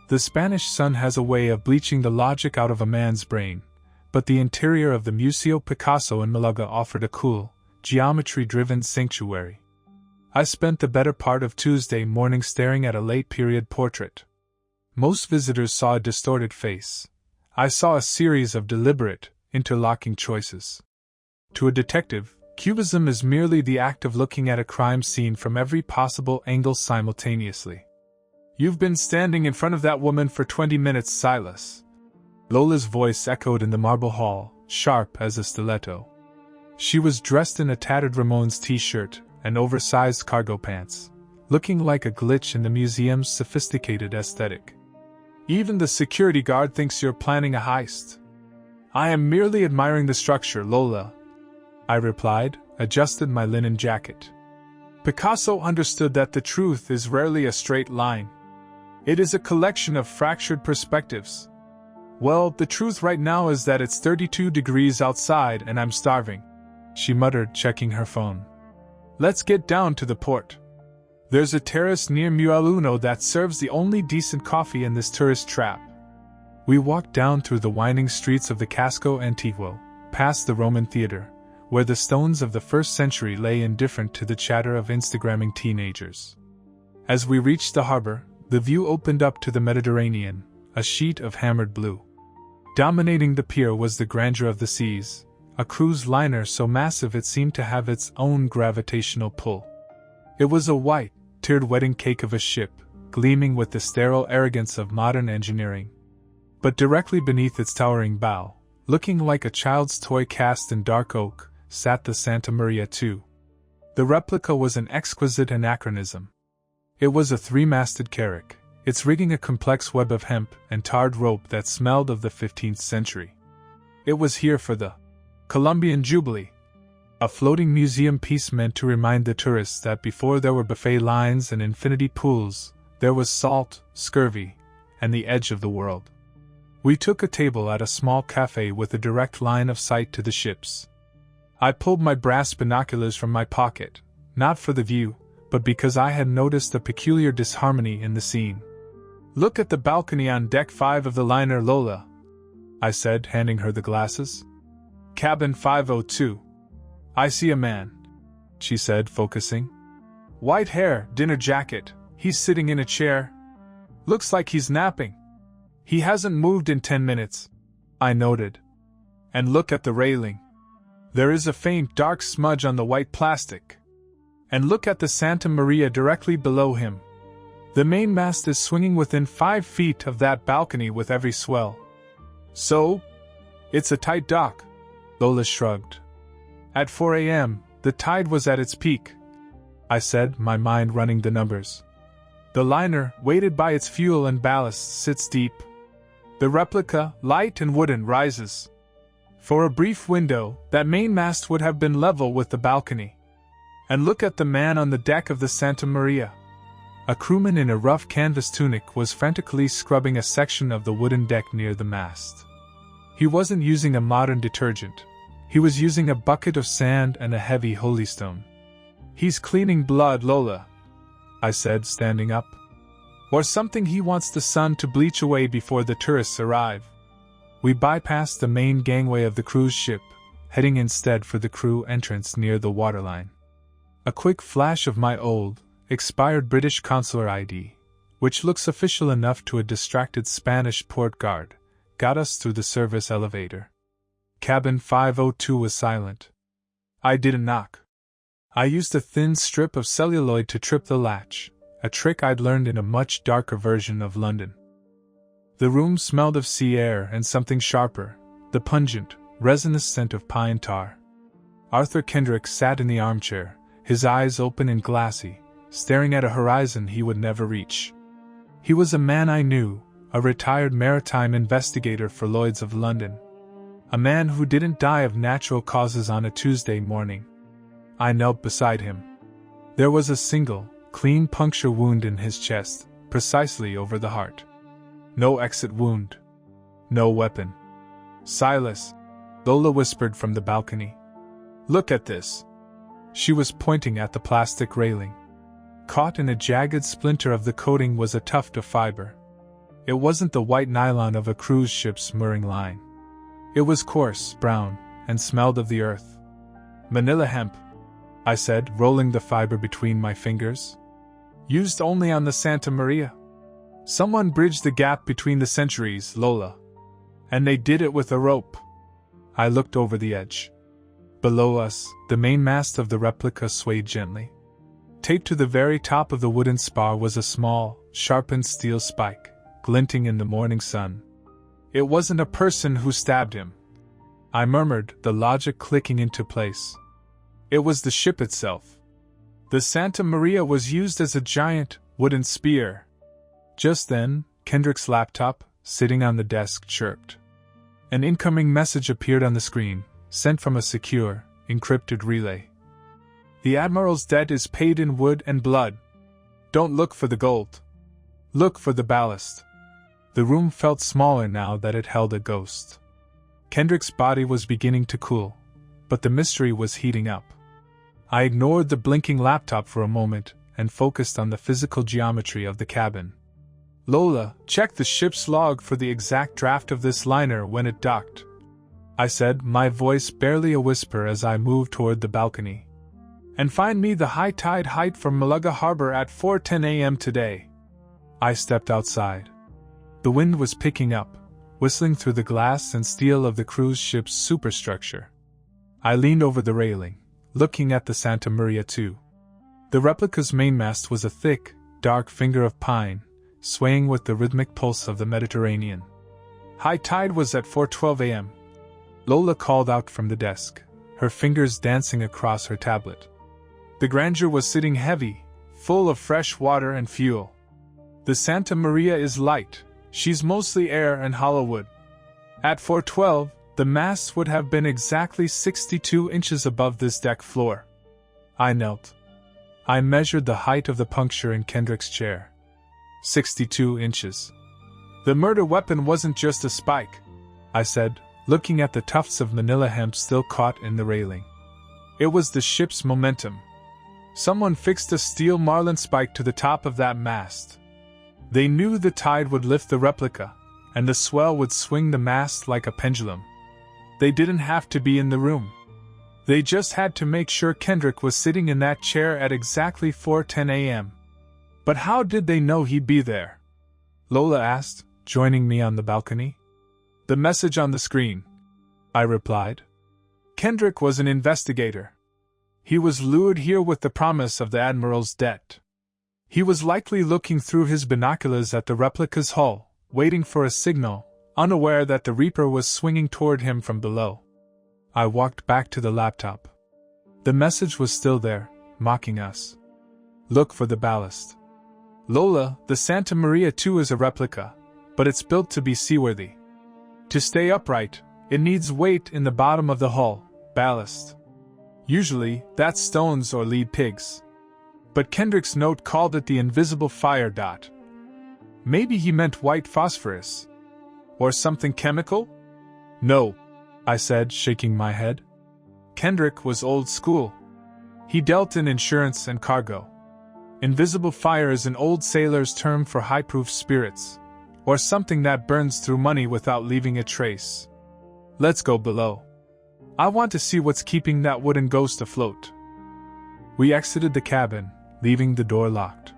The Spanish sun has a way of bleaching the logic out of a man's brain, but the interior of the Museo Picasso in Malaga offered a cool, geometry-driven sanctuary. I spent the better part of Tuesday morning staring at a late-period portrait. Most visitors saw a distorted face. I saw a series of deliberate, interlocking choices. To a detective, Cubism is merely the act of looking at a crime scene from every possible angle simultaneously. "You've been standing in front of that woman for 20 minutes, Silas." Lola's voice echoed in the marble hall, sharp as a stiletto. She was dressed in a tattered Ramones t-shirt and oversized cargo pants, looking like a glitch in the museum's sophisticated aesthetic. "Even the security guard thinks you're planning a heist." "I am merely admiring the structure, Lola," I replied, adjusted my linen jacket. Picasso understood that the truth is rarely a straight line. It is a collection of fractured perspectives. "Well, the truth right now is that it's 32 degrees outside and I'm starving," she muttered, checking her phone. "Let's get down to the port. There's a terrace near Mueluno that serves the only decent coffee in this tourist trap." We walked down through the winding streets of the Casco Antiguo, past the Roman Theatre, where the stones of the 1st century lay indifferent to the chatter of Instagramming teenagers. As we reached the harbor, the view opened up to the Mediterranean, a sheet of hammered blue. Dominating the pier was the grandeur of the seas, a cruise liner so massive it seemed to have its own gravitational pull. It was a white, tiered wedding cake of a ship, gleaming with the sterile arrogance of modern engineering. But directly beneath its towering bow, looking like a child's toy cast in dark oak, sat the Santa Maria II. The replica was an exquisite anachronism. It was a 3-masted carrack, its rigging a complex web of hemp and tarred rope that smelled of the 15th century. It was here for the Colombian Jubilee, a floating museum piece meant to remind the tourists that before there were buffet lines and infinity pools, there was salt, scurvy, and the edge of the world. We took a table at a small cafe with a direct line of sight to the ships. I pulled my brass binoculars from my pocket, not for the view, but because I had noticed a peculiar disharmony in the scene. "Look at the balcony on deck 5 of the liner Lola," I said, handing her the glasses. "Cabin 502. "I see a man," she said, focusing. "White hair, dinner jacket, he's sitting in a chair. Looks like he's napping. He hasn't moved in 10 minutes, I noted. And look at the railing. There is a faint dark smudge on the white plastic. And look at the Santa Maria directly below him. The mainmast is swinging within 5 feet of that balcony with every swell. So, it's a tight dock," Lola shrugged. "At 4 a.m., the tide was at its peak," I said, my mind running the numbers. "The liner, weighted by its fuel and ballast, sits deep. The replica, light and wooden, rises. For a brief window, that mainmast would have been level with the balcony. And look at the man on the deck of the Santa Maria." A crewman in a rough canvas tunic was frantically scrubbing a section of the wooden deck near the mast. He wasn't using a modern detergent. He was using a bucket of sand and a heavy holystone. "He's cleaning blood, Lola," I said, standing up. "Or something he wants the sun to bleach away before the tourists arrive." We bypassed the main gangway of the cruise ship, heading instead for the crew entrance near the waterline. A quick flash of my old, expired British consular ID, which looks official enough to a distracted Spanish port guard, got us through the service elevator. Cabin 502 was silent. I didn't knock. I used a thin strip of celluloid to trip the latch, a trick I'd learned in a much darker version of London. The room smelled of sea air and something sharper, the pungent, resinous scent of pine tar. Arthur Kendrick sat in the armchair, his eyes open and glassy, staring at a horizon he would never reach. He was a man I knew, a retired maritime investigator for Lloyd's of London. A man who didn't die of natural causes on a Tuesday morning. I knelt beside him. There was a single, clean puncture wound in his chest, precisely over the heart. No exit wound. No weapon. "Silas," Lola whispered from the balcony. "Look at this." She was pointing at the plastic railing. Caught in a jagged splinter of the coating was a tuft of fiber. It wasn't the white nylon of a cruise ship's mooring line. It was coarse, brown, and smelled of the earth. Manila hemp, I said, rolling the fiber between my fingers. Used only on the Santa Maria. Someone bridged the gap between the centuries, Lola. And they did it with a rope. I looked over the edge. Below us, the mainmast of the replica swayed gently. Taped to the very top of the wooden spar was a small, sharpened steel spike, glinting in the morning sun. It wasn't a person who stabbed him, I murmured, the logic clicking into place. It was the ship itself. The Santa Maria was used as a giant, wooden spear. Just then, Kendrick's laptop, sitting on the desk, chirped. An incoming message appeared on the screen, sent from a secure, encrypted relay. The Admiral's debt is paid in wood and blood. Don't look for the gold. Look for the ballast. The room felt smaller now that it held a ghost. Kendrick's body was beginning to cool, but the mystery was heating up. I ignored the blinking laptop for a moment and focused on the physical geometry of the cabin. Lola, check the ship's log for the exact draft of this liner when it docked, I said, my voice barely a whisper as I moved toward the balcony. And find me the high tide height from Malaga harbor at 4:10 a.m. today. I stepped outside. The wind was picking up, whistling through the glass and steel of the cruise ship's superstructure. I leaned over the railing, looking at the Santa Maria II. The replica's mainmast was a thick, dark finger of pine, swaying with the rhythmic pulse of the Mediterranean. High tide was at 4:12 a.m. Lola called out from the desk, her fingers dancing across her tablet. The Grandeur was sitting heavy, full of fresh water and fuel. The Santa Maria is light, she's mostly air and hollow wood. At 4:12, the masts would have been exactly 62 inches above this deck floor. I knelt. I measured the height of the puncture in Kendrick's chair. 62 inches. The murder weapon wasn't just a spike, I said, looking at the tufts of manila hemp still caught in the railing. It was the ship's momentum. Someone fixed a steel marlin spike to the top of that mast. They knew the tide would lift the replica, and the swell would swing the mast like a pendulum. They didn't have to be in the room. They just had to make sure Kendrick was sitting in that chair at exactly 4:10 a.m. But how did they know he'd be there? Lola asked, joining me on the balcony. The message on the screen, I replied. Kendrick was an investigator. He was lured here with the promise of the Admiral's debt. He was likely looking through his binoculars at the replica's hull, waiting for a signal, unaware that the Reaper was swinging toward him from below. I walked back to the laptop. The message was still there, mocking us. Look for the ballast. Lola, the Santa Maria II is a replica, but it's built to be seaworthy. To stay upright, it needs weight in the bottom of the hull, ballast. Usually, that's stones or lead pigs. But Kendrick's note called it the invisible fire dot. Maybe he meant white phosphorus. Or something chemical? No, I said, shaking my head. Kendrick was old school. He dealt in insurance and cargo. Invisible fire is an old sailor's term for high-proof spirits, or something that burns through money without leaving a trace. Let's go below. I want to see what's keeping that wooden ghost afloat. We exited the cabin, leaving the door locked.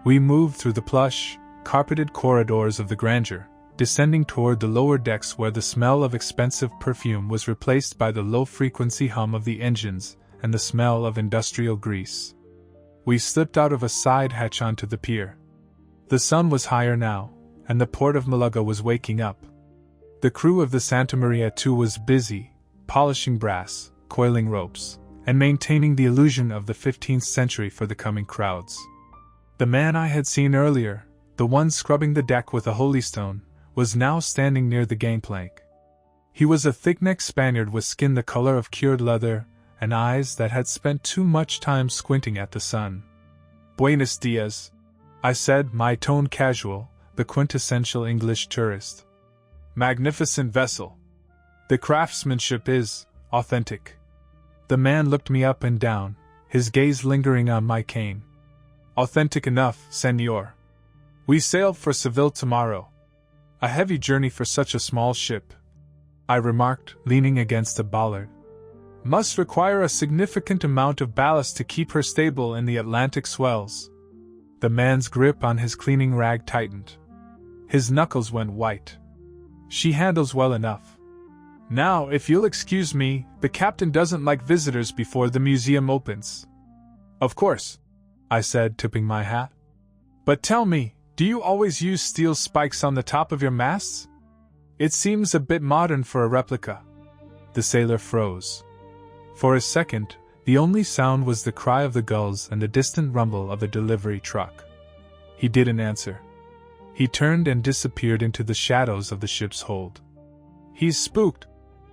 We moved through the plush, carpeted corridors of the Grandeur, descending toward the lower decks where the smell of expensive perfume was replaced by the low-frequency hum of the engines and the smell of industrial grease. We slipped out of a side hatch onto the pier. The sun was higher now, and the port of Malaga was waking up. The crew of the Santa Maria II was busy, polishing brass, coiling ropes, and maintaining the illusion of the 15th century for the coming crowds. The man I had seen earlier, the one scrubbing the deck with a holystone, was now standing near the gangplank. He was a thick-necked Spaniard with skin the color of cured leather and eyes that had spent too much time squinting at the sun. Buenos dias, I said, my tone casual, the quintessential English tourist. Magnificent vessel. The craftsmanship is authentic. The man looked me up and down, his gaze lingering on my cane. Authentic enough, senor. We sail for Seville tomorrow, A heavy journey for such a small ship, I remarked, leaning against a bollard. Must require a significant amount of ballast to keep her stable in the Atlantic swells. The man's grip on his cleaning rag tightened. His knuckles went white. She handles well enough. Now, if you'll excuse me, the captain doesn't like visitors before the museum opens. Of course, I said, tipping my hat. But tell me, do you always use steel spikes on the top of your masts? It seems a bit modern for a replica. The sailor froze. For a second, the only sound was the cry of the gulls and the distant rumble of a delivery truck. He didn't answer. He turned and disappeared into the shadows of the ship's hold. He's spooked,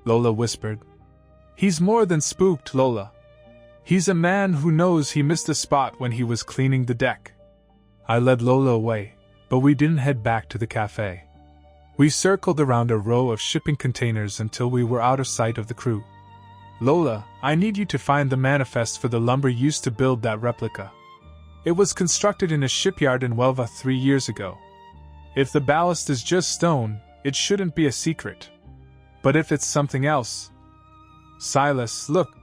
Lola whispered. He's more than spooked, Lola. He's a man who knows he missed a spot when he was cleaning the deck. I led Lola away, but we didn't head back to the cafe. We circled around a row of shipping containers until we were out of sight of the crew. Lola, I need you to find the manifest for the lumber used to build that replica. It was constructed in a shipyard in Huelva 3 years ago. If the ballast is just stone, it shouldn't be a secret. But if it's something else... Silas, look,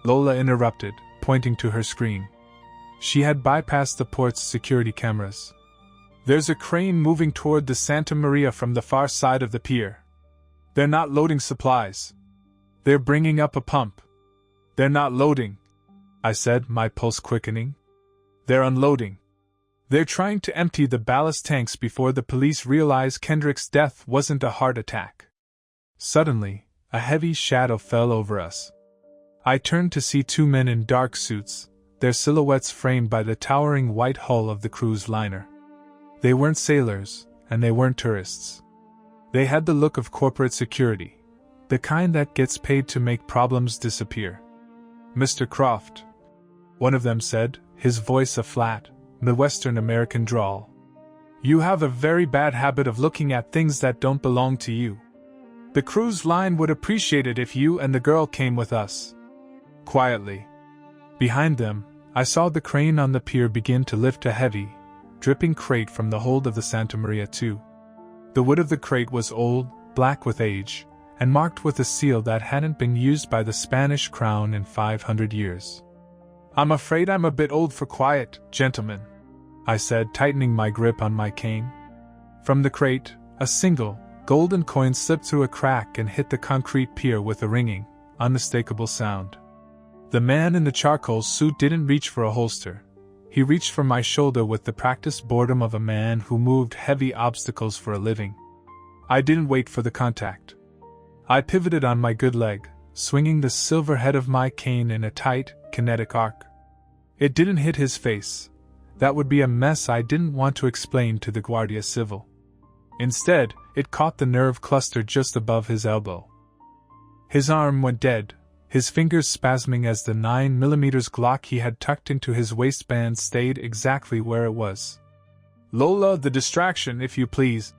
Lola interrupted, pointing to her screen. She had bypassed the port's security cameras. There's a crane moving toward the Santa Maria from the far side of the pier. They're not loading supplies. They're bringing up a pump. They're not loading, I said, my pulse quickening. They're unloading. They're trying to empty the ballast tanks before the police realize Kendrick's death wasn't a heart attack. Suddenly, a heavy shadow fell over us. I turned to see 2 men in dark suits, their silhouettes framed by the towering white hull of the cruise liner. They weren't sailors, and they weren't tourists. They had the look of corporate security, the kind that gets paid to make problems disappear. Mr. Croft, one of them said, his voice a flat, Midwestern American drawl. You have a very bad habit of looking at things that don't belong to you. The cruise line would appreciate it if you and the girl came with us. Quietly. Behind them, I saw the crane on the pier begin to lift a heavy, dripping crate from the hold of the Santa Maria II. The wood of the crate was old, black with age, and marked with a seal that hadn't been used by the Spanish crown in 500 years. I'm afraid I'm a bit old for quiet, gentlemen, I said, tightening my grip on my cane. From the crate, a single, golden coin slipped through a crack and hit the concrete pier with a ringing, unmistakable sound. The man in the charcoal suit didn't reach for a holster. He reached for my shoulder with the practiced boredom of a man who moved heavy obstacles for a living. I didn't wait for the contact. I pivoted on my good leg, swinging the silver head of my cane in a tight, kinetic arc. It didn't hit his face. That would be a mess I didn't want to explain to the Guardia Civil. Instead, it caught the nerve cluster just above his elbow. His arm went dead, his fingers spasming as the 9mm Glock he had tucked into his waistband stayed exactly where it was. Lola, the distraction, if you please,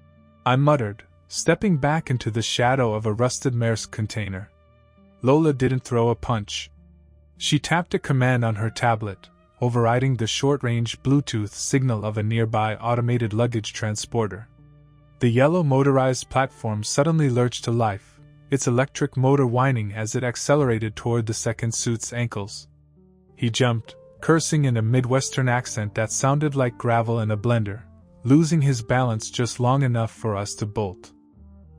I muttered, stepping back into the shadow of a rusted Maersk container. Lola didn't throw a punch. She tapped a command on her tablet, overriding the short-range Bluetooth signal of a nearby automated luggage transporter. The yellow motorized platform suddenly lurched to life, its electric motor whining as it accelerated toward the second suit's ankles. He jumped, cursing in a Midwestern accent that sounded like gravel in a blender, losing his balance just long enough for us to bolt.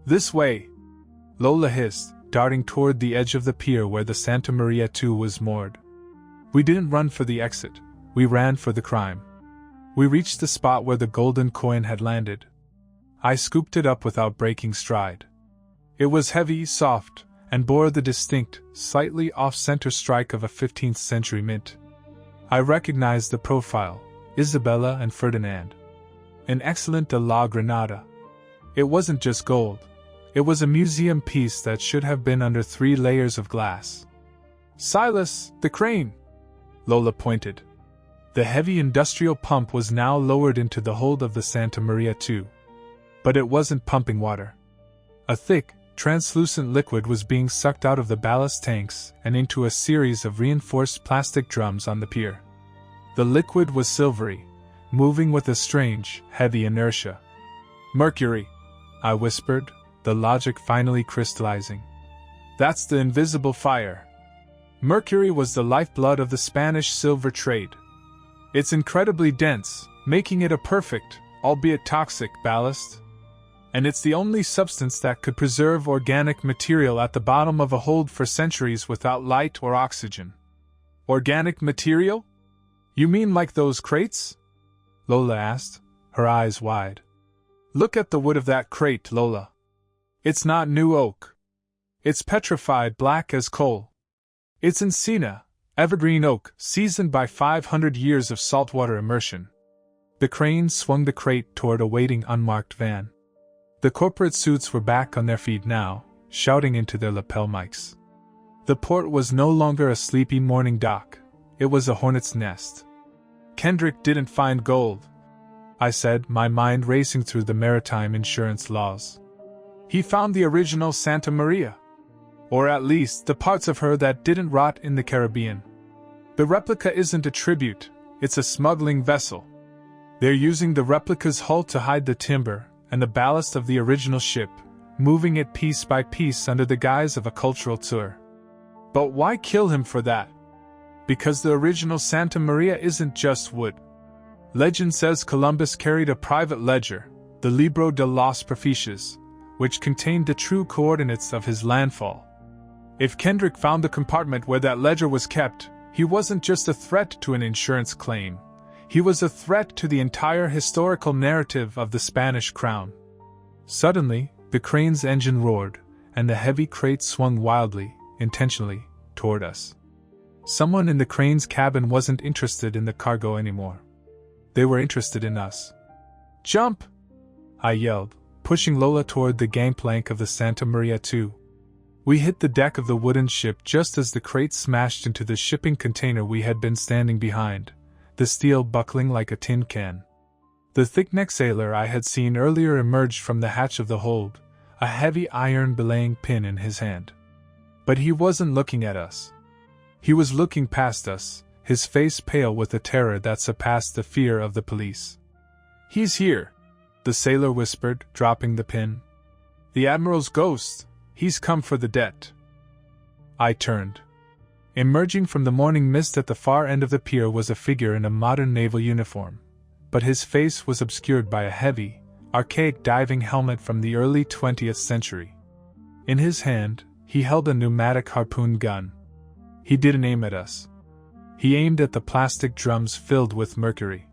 This way! Lola hissed, darting toward the edge of the pier where the Santa Maria II was moored. We didn't run for the exit, we ran for the crime. We reached the spot where the golden coin had landed. I scooped it up without breaking stride. It was heavy, soft, and bore the distinct, slightly off-center strike of a 15th century mint. I recognized the profile, Isabella and Ferdinand. An excellent de la Granada. It wasn't just gold. It was a museum piece that should have been under 3 layers of glass. Silas, the crane! Lola pointed. The heavy industrial pump was now lowered into the hold of the Santa Maria II. But it wasn't pumping water. A thick, translucent liquid was being sucked out of the ballast tanks and into a series of reinforced plastic drums on the pier. The liquid was silvery, moving with a strange, heavy inertia. Mercury, I whispered, the logic finally crystallizing. That's the invisible fire. Mercury was the lifeblood of the Spanish silver trade. It's incredibly dense, making it a perfect, albeit toxic, ballast. And it's the only substance that could preserve organic material at the bottom of a hold for centuries without light or oxygen. Organic material? You mean like those crates? Lola asked, her eyes wide. Look at the wood of that crate, Lola. It's not new oak. It's petrified black as coal. It's encina, evergreen oak, seasoned by 500 years of saltwater immersion. The crane swung the crate toward a waiting unmarked van. The corporate suits were back on their feet now, shouting into their lapel mics. The port was no longer a sleepy morning dock, it was a hornet's nest. Kendrick didn't find gold, I said, my mind racing through the maritime insurance laws. He found the original Santa Maria. Or at least the parts of her that didn't rot in the Caribbean. The replica isn't a tribute, it's a smuggling vessel. They're using the replica's hull to hide the timber and the ballast of the original ship, moving it piece by piece under the guise of a cultural tour. But why kill him for that? Because the original Santa Maria isn't just wood. Legend says Columbus carried a private ledger, the Libro de los Proficios, which contained the true coordinates of his landfall. If Kendrick found the compartment where that ledger was kept, he wasn't just a threat to an insurance claim. He was a threat to the entire historical narrative of the Spanish crown. Suddenly, the crane's engine roared, and the heavy crate swung wildly, intentionally, toward us. Someone in the crane's cabin wasn't interested in the cargo anymore. They were interested in us. Jump! I yelled, pushing Lola toward the gangplank of the Santa Maria II. We hit the deck of the wooden ship just as the crate smashed into the shipping container we had been standing behind, the steel buckling like a tin can. The thick-necked sailor I had seen earlier emerged from the hatch of the hold, a heavy iron belaying pin in his hand. But he wasn't looking at us. He was looking past us, his face pale with a terror that surpassed the fear of the police. He's here, the sailor whispered, dropping the pin. The Admiral's ghost, he's come for the debt. I turned. Emerging from the morning mist at the far end of the pier was a figure in a modern naval uniform, but his face was obscured by a heavy, archaic diving helmet from the early 20th century. In his hand, he held a pneumatic harpoon gun. He didn't aim at us. He aimed at the plastic drums filled with mercury.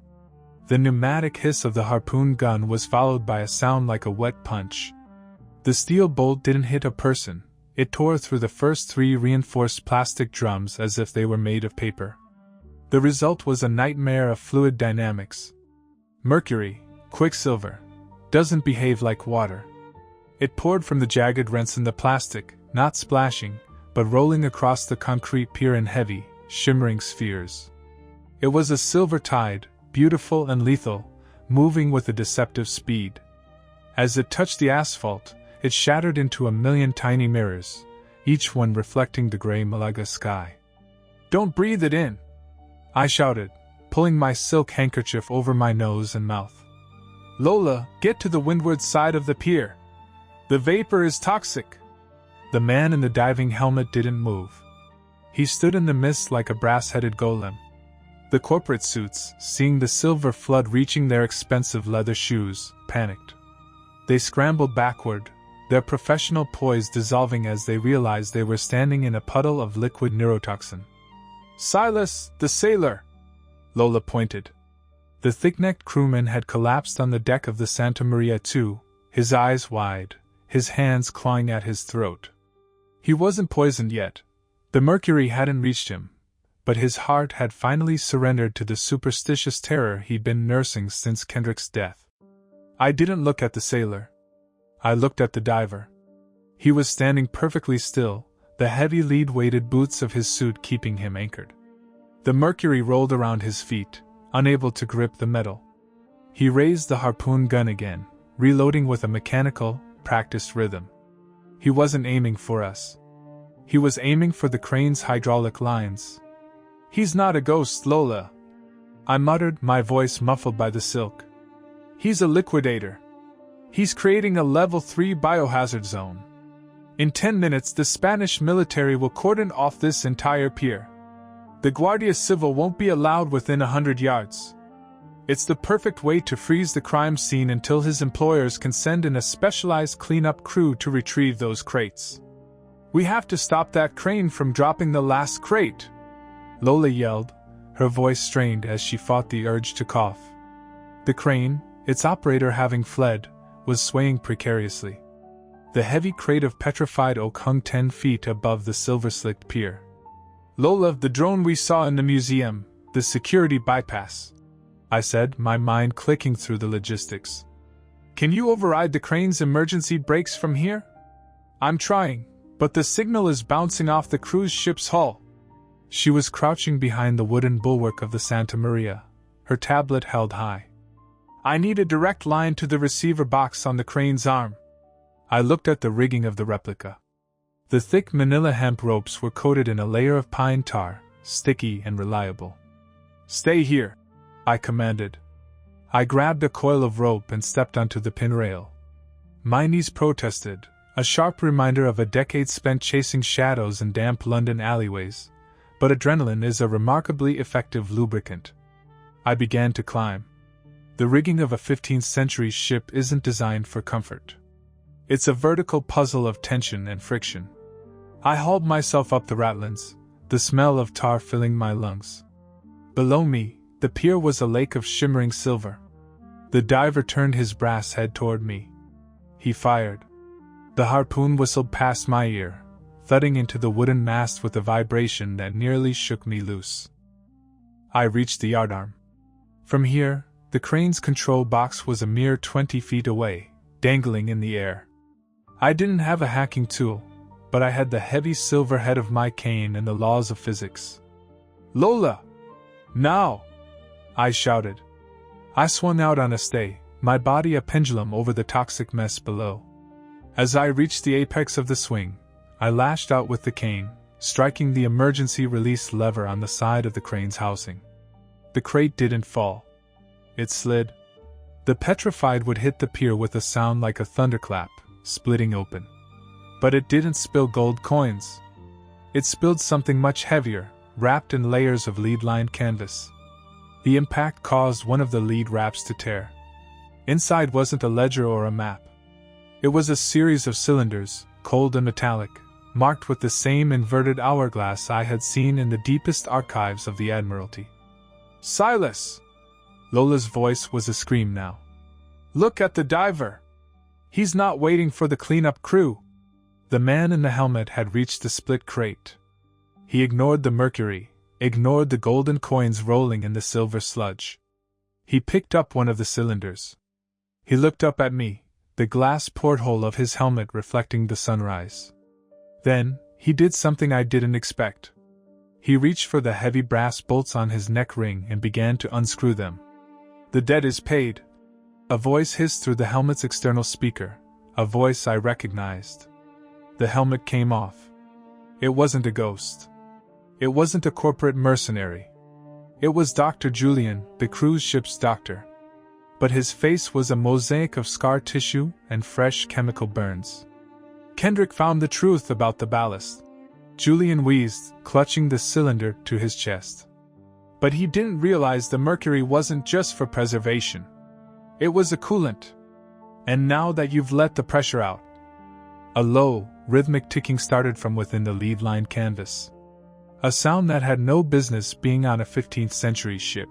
The pneumatic hiss of the harpoon gun was followed by a sound like a wet punch. The steel bolt didn't hit a person, it tore through the first 3 reinforced plastic drums as if they were made of paper. The result was a nightmare of fluid dynamics. Mercury, quicksilver, doesn't behave like water. It poured from the jagged rents in the plastic, not splashing, but rolling across the concrete pier in heavy, shimmering spheres. It was a silver tide, beautiful and lethal, moving with a deceptive speed. As it touched the asphalt, it shattered into a million tiny mirrors, each one reflecting the gray Malaga sky. "Don't breathe it in!" I shouted, pulling my silk handkerchief over my nose and mouth. "Lola, get to the windward side of the pier. The vapor is toxic." The man in the diving helmet didn't move. He stood in the mist like a brass-headed golem. The corporate suits, seeing the silver flood reaching their expensive leather shoes, panicked. They scrambled backward, their professional poise dissolving as they realized they were standing in a puddle of liquid neurotoxin. "Silas, the sailor!" Lola pointed. The thick-necked crewman had collapsed on the deck of the Santa Maria II, his eyes wide, his hands clawing at his throat. He wasn't poisoned yet. The mercury hadn't reached him, but his heart had finally surrendered to the superstitious terror he'd been nursing since Kendrick's death. I didn't look at the sailor. I looked at the diver. He was standing perfectly still, the heavy lead-weighted boots of his suit keeping him anchored. The mercury rolled around his feet, unable to grip the metal. He raised the harpoon gun again, reloading with a mechanical, practiced rhythm. He wasn't aiming for us. He was aiming for the crane's hydraulic lines. "He's not a ghost, Lola," I muttered, my voice muffled by the silk. "He's a liquidator." He's creating a level 3 biohazard zone. In 10 minutes, the Spanish military will cordon off this entire pier. The Guardia Civil won't be allowed within 100 yards. It's the perfect way to freeze the crime scene until his employers can send in a specialized cleanup crew to retrieve those crates. We have to stop that crane from dropping the last crate, Lola yelled, her voice strained as she fought the urge to cough. The crane, its operator having fled, was swaying precariously. The heavy crate of petrified oak hung 10 feet above the silver-slicked pier. Lola, the drone we saw in the museum, the security bypass, I said, my mind clicking through the logistics. Can you override the crane's emergency brakes from here? I'm trying, but the signal is bouncing off the cruise ship's hull. She was crouching behind the wooden bulwark of the Santa Maria, her tablet held high. I need a direct line to the receiver box on the crane's arm. I looked at the rigging of the replica. The thick manila hemp ropes were coated in a layer of pine tar, sticky and reliable. Stay here, I commanded. I grabbed a coil of rope and stepped onto the pin rail. My knees protested, a sharp reminder of a decade spent chasing shadows in damp London alleyways, but adrenaline is a remarkably effective lubricant. I began to climb. The rigging of a 15th century ship isn't designed for comfort. It's a vertical puzzle of tension and friction. I hauled myself up the ratlins, the smell of tar filling my lungs. Below me, the pier was a lake of shimmering silver. The diver turned his brass head toward me. He fired. The harpoon whistled past my ear, thudding into the wooden mast with a vibration that nearly shook me loose. I reached the yardarm. From here, the crane's control box was a mere 20 feet away, dangling in the air. I didn't have a hacking tool, but I had the heavy silver head of my cane and the laws of physics. Lola! Now! I shouted. I swung out on a stay, my body a pendulum over the toxic mess below. As I reached the apex of the swing, I lashed out with the cane, striking the emergency release lever on the side of the crane's housing. The crate didn't fall. It slid. The petrified would hit the pier with a sound like a thunderclap, splitting open. But it didn't spill gold coins. It spilled something much heavier, wrapped in layers of lead-lined canvas. The impact caused one of the lead wraps to tear. Inside wasn't a ledger or a map. It was a series of cylinders, cold and metallic, marked with the same inverted hourglass I had seen in the deepest archives of the Admiralty. Silas! Lola's voice was a scream now. Look at the diver! He's not waiting for the cleanup crew. The man in the helmet had reached the split crate. He ignored the mercury, ignored the golden coins rolling in the silver sludge. He picked up one of the cylinders. He looked up at me, the glass porthole of his helmet reflecting the sunrise. Then, he did something I didn't expect. He reached for the heavy brass bolts on his neck ring and began to unscrew them. The debt is paid. A voice hissed through the helmet's external speaker, a voice I recognized. The helmet came off. It wasn't a ghost. It wasn't a corporate mercenary. It was Dr. Julian, the cruise ship's doctor. But his face was a mosaic of scar tissue and fresh chemical burns. Kendrick found the truth about the ballast. Julian wheezed, clutching the cylinder to his chest. But he didn't realize the mercury wasn't just for preservation. It was a coolant. And now that you've let the pressure out. A low, rhythmic ticking started from within the lead-lined canvas. A sound that had no business being on a 15th century ship.